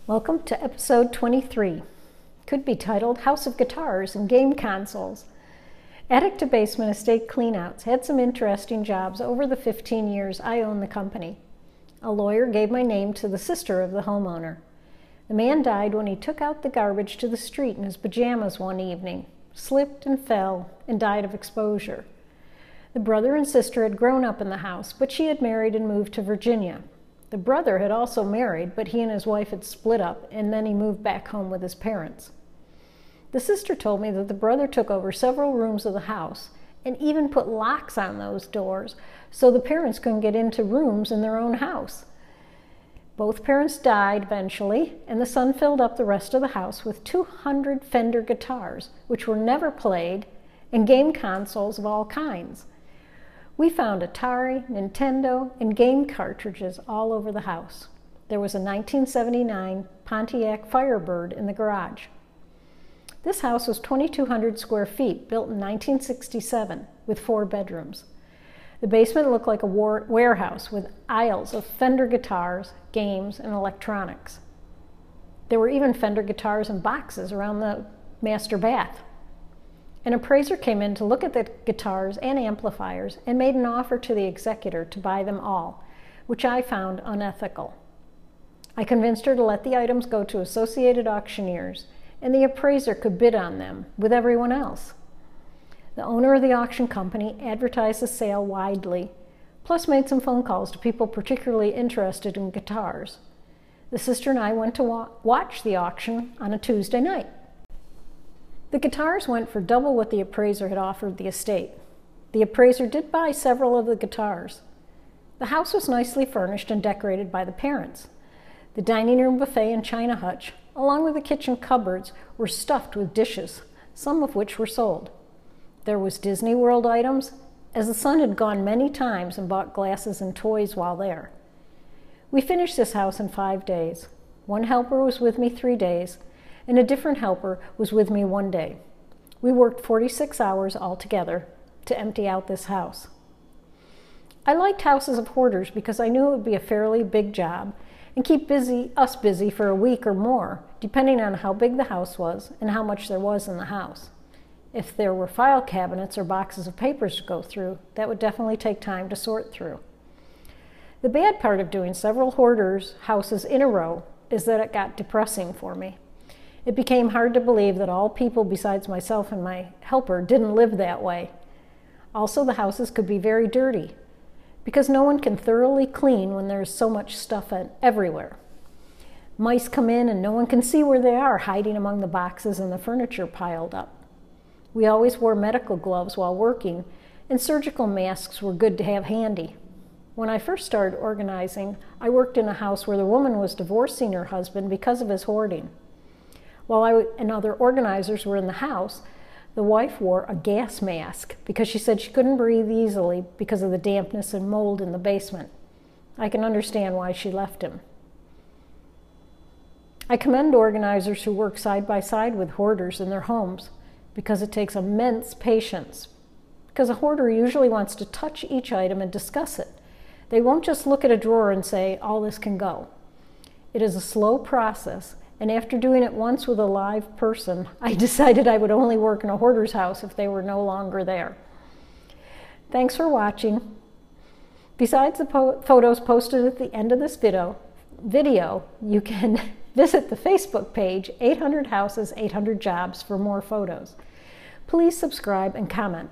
Welcome to episode 23. Could be titled House of Guitars and Game Consoles. Attic to Basement Estate Cleanouts had some interesting jobs over the 15 years I owned the company. A lawyer gave my name to the sister of the homeowner. The man died when he took out the garbage to the street in his pajamas one evening, slipped and fell, and died of exposure. The brother and sister had grown up in the house, but she had married and moved to Virginia. The brother had also married, but he and his wife had split up, and then he moved back home with his parents. The sister told me that the brother took over several rooms of the house and even put locks on those doors so the parents couldn't get into rooms in their own house. Both parents died eventually, and the son filled up the rest of the house with 200 Fender guitars, which were never played, and game consoles of all kinds. We found Atari, Nintendo, and game cartridges all over the house. There was a 1979 Pontiac Firebird in the garage. This house was 2,200 square feet, built in 1967, with 4 bedrooms. The basement looked like a warehouse with aisles of Fender guitars, games, and electronics. There were even Fender guitars in boxes around the master bath. An appraiser came in to look at the guitars and amplifiers and made an offer to the executor to buy them all, which I found unethical. I convinced her to let the items go to associated auctioneers, and the appraiser could bid on them with everyone else. The owner of the auction company advertised the sale widely, plus made some phone calls to people particularly interested in guitars. The sister and I went to watch the auction on a Tuesday night. The guitars went for double what the appraiser had offered the estate. The appraiser did buy several of the guitars. The house was nicely furnished and decorated by the parents. The dining room buffet and china hutch, along with the kitchen cupboards, were stuffed with dishes, some of which were sold. There was Disney World items, as the son had gone many times and bought glasses and toys while there. We finished this house in 5 days. One helper was with me 3 days, and a different helper was with me 1 day. We worked 46 hours altogether to empty out this house. I liked houses of hoarders because I knew it would be a fairly big job and keep us busy for a week or more, depending on how big the house was and how much there was in the house. If there were file cabinets or boxes of papers to go through, that would definitely take time to sort through. The bad part of doing several hoarders' houses in a row is that it got depressing for me. It became hard to believe that all people besides myself and my helper didn't live that way. Also, the houses could be very dirty because no one can thoroughly clean when there's so much stuff everywhere. Mice come in and no one can see where they are, hiding among the boxes and the furniture piled up. We always wore medical gloves while working, and surgical masks were good to have handy. When I first started organizing, I worked in a house where the woman was divorcing her husband because of his hoarding. While I and other organizers were in the house, the wife wore a gas mask because she said she couldn't breathe easily because of the dampness and mold in the basement. I can understand why she left him. I commend organizers who work side by side with hoarders in their homes because it takes immense patience. Because a hoarder usually wants to touch each item and discuss it. They won't just look at a drawer and say, all this can go. It is a slow process. And after doing it once with a live person, I decided I would only work in a hoarder's house if they were no longer there. Thanks for watching. Besides the photos posted at the end of this video, you can visit the Facebook page 800 Houses, 800 Jobs for more photos. Please subscribe and comment.